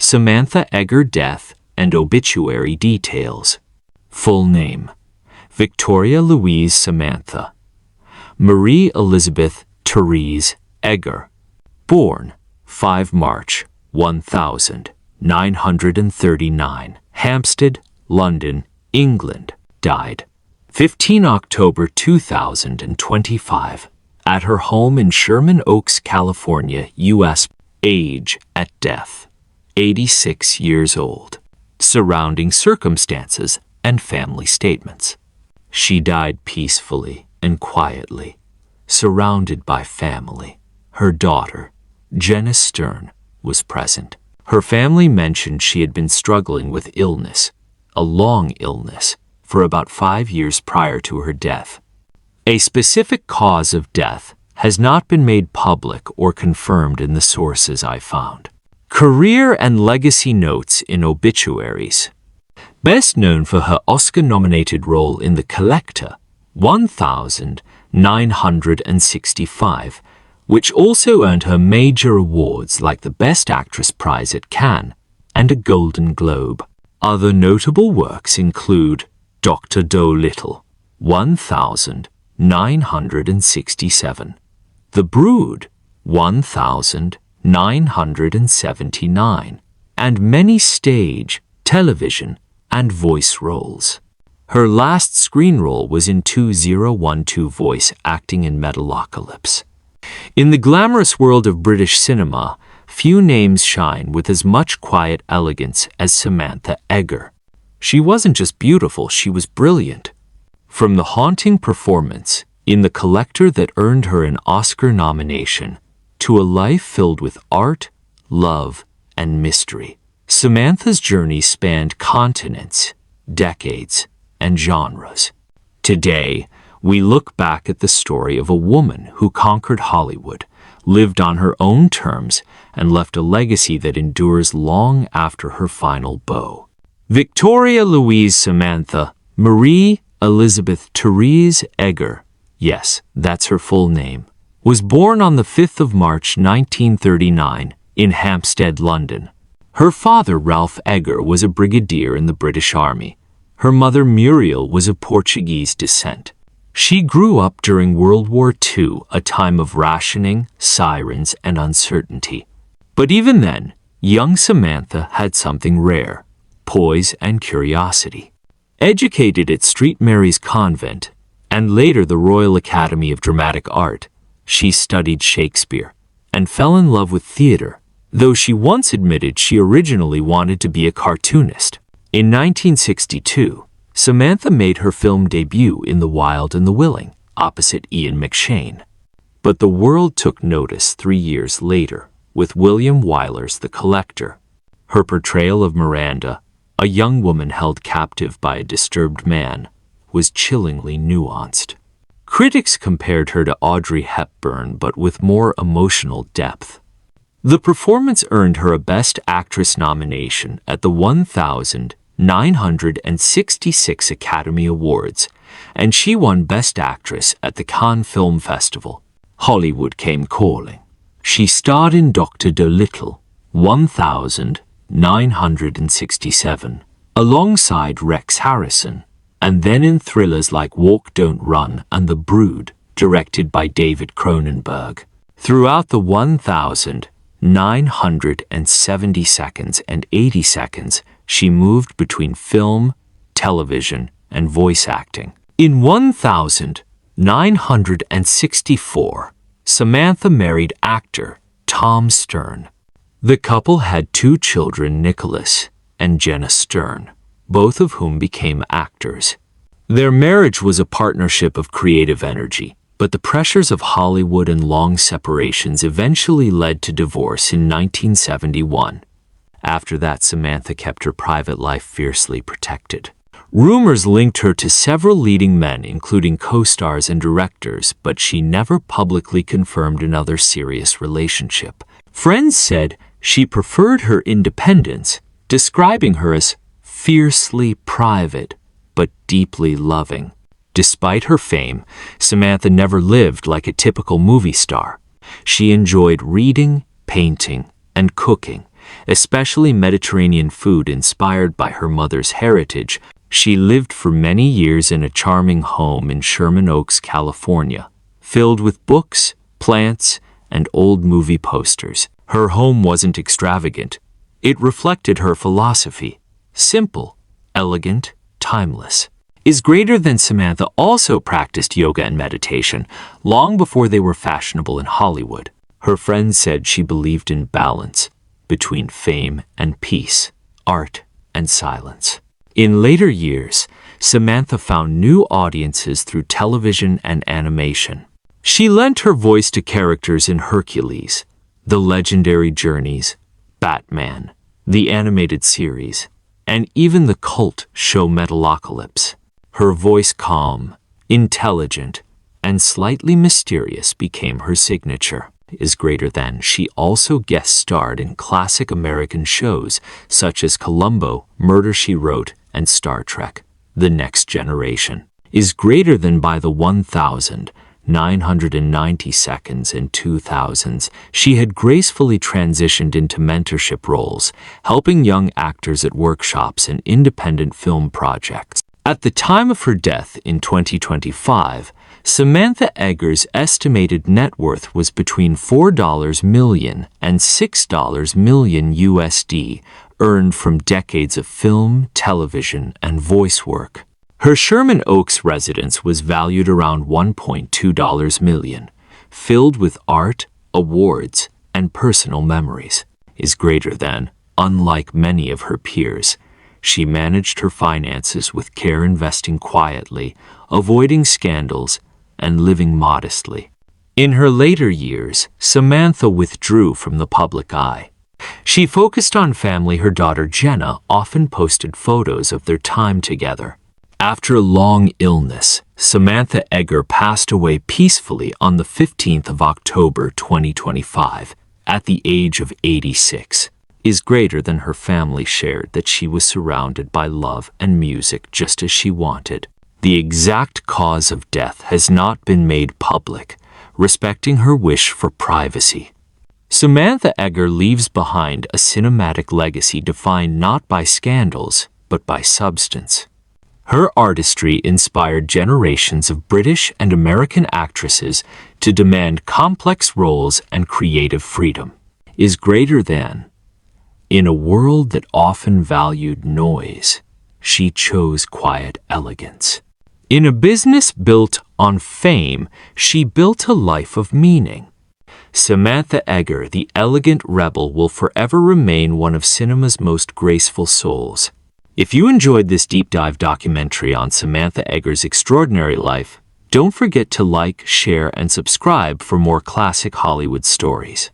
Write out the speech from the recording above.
Samantha Eggar death and obituary details. Full name: Victoria Louise Samantha Marie Elizabeth Therese Eggar. Born 5 March 1939, Hampstead, London, England. Died 15 October 2025 at her home in Sherman Oaks, California, U.S. Age at death: 86 years old. Surrounding circumstances and family statements. She died peacefully and quietly, surrounded by family. Her daughter, Jenna Stern, was present. Her family mentioned she had been struggling with illness, a long illness, for about 5 years prior to her death. A specific cause of death has not been made public or confirmed in the sources I found. Career and legacy notes in obituaries. Best known for her Oscar-nominated role in The Collector, 1965, which also earned her major awards like the Best Actress prize at Cannes and a Golden Globe. Other notable works include Dr. Dolittle, 1967, The Brood, 1979, and many stage, television, and voice roles. Her last screen role was in 2012 voice acting in Metalocalypse. In the glamorous world of British cinema, few names shine with as much quiet elegance as Samantha Eggar. She wasn't just beautiful, she was brilliant. From the haunting performance in The Collector that earned her an Oscar nomination, to a life filled with art, love, and mystery, Samantha's journey spanned continents, decades, and genres. Today, we look back at the story of a woman who conquered Hollywood, lived on her own terms, and left a legacy that endures long after her final bow. Victoria Louise Samantha Marie Elizabeth Therese Eggar, yes, that's her full name, was born on the 5th of March 1939 in Hampstead, London. Her father, Ralph Eggar, was a brigadier in the British Army. Her mother, Muriel, was of Portuguese descent. She grew up during World War II, a time of rationing, sirens, and uncertainty. But even then, young Samantha had something rare: poise and curiosity. Educated at St. Mary's Convent and later the Royal Academy of Dramatic Art, she studied Shakespeare and fell in love with theater, though she once admitted she originally wanted to be a cartoonist. In 1962, Samantha made her film debut in The Wild and the Willing, opposite Ian McShane. But the world took notice 3 years later with William Wyler's The Collector. Her portrayal of Miranda, a young woman held captive by a disturbed man, was chillingly nuanced. Critics compared her to Audrey Hepburn, but with more emotional depth. The performance earned her a Best Actress nomination at the 1966 Academy Awards, and she won Best Actress at the Cannes Film Festival. Hollywood came calling. She starred in Dr. Dolittle, 1967, alongside Rex Harrison, and then in thrillers like Walk, Don't Run and The Brood, directed by David Cronenberg. Throughout the 1970 seconds and 80 seconds, she moved between film, television, and voice acting. In 1964, Samantha married actor Tom Stern. The couple had 2 children, Nicholas and Jenna Stern, both of whom became actors. Their marriage was a partnership of creative energy, but the pressures of Hollywood and long separations eventually led to divorce in 1971. After that, Samantha kept her private life fiercely protected. Rumors linked her to several leading men, including co-stars and directors, but she never publicly confirmed another serious relationship. Friends said she preferred her independence, describing her as fiercely private but deeply loving. Despite her fame, Samantha never lived like a typical movie star. She enjoyed reading, painting, and cooking, especially Mediterranean food inspired by her mother's heritage. She lived for many years in a charming home in Sherman Oaks, California, filled with books, plants, and old movie posters. Her home wasn't extravagant. It reflected her philosophy: simple, elegant, timeless. Is Greater Than Samantha also practiced yoga and meditation long before they were fashionable in Hollywood. Her friends said she believed in balance between fame and peace, art and silence. In later years, Samantha found new audiences through television and animation. She lent her voice to characters in Hercules, The Legendary Journeys, Batman, the animated series, and even the cult show Metalocalypse. Her voice, calm, intelligent, and slightly mysterious, became her signature. Is Greater Than. She also guest starred in classic American shows such as Columbo, Murder, She Wrote, and Star Trek: The Next Generation. Is Greater Than. By the 1990s and 2000s, she had gracefully transitioned into mentorship roles, helping young actors at workshops and independent film projects. At the time of her death in 2025, Samantha Eggar's estimated net worth was between $4 million and $6 million USD, earned from decades of film, television, and voice work. Her Sherman Oaks residence was valued around $1.2 million, filled with art, awards, and personal memories. Is Greater Than. Unlike many of her peers, she managed her finances with care, investing quietly, avoiding scandals, and living modestly. In her later years, Samantha withdrew from the public eye. She focused on family. Her daughter Jenna often posted photos of their time together. After a long illness, Samantha Eggar passed away peacefully on the 15th of October 2025, at the age of 86. Is Greater Than. Her family shared that she was surrounded by love and music just as she wanted. The exact cause of death has not been made public, respecting her wish for privacy. Samantha Eggar leaves behind a cinematic legacy defined not by scandals, but by substance. Her artistry inspired generations of British and American actresses to demand complex roles and creative freedom. Is Greater Than. In a world that often valued noise, she chose quiet elegance. In a business built on fame, she built a life of meaning. Samantha Eggar, the elegant rebel, will forever remain one of cinema's most graceful souls. If you enjoyed this deep dive documentary on Samantha Eggar's extraordinary life, don't forget to like, share, and subscribe for more classic Hollywood stories.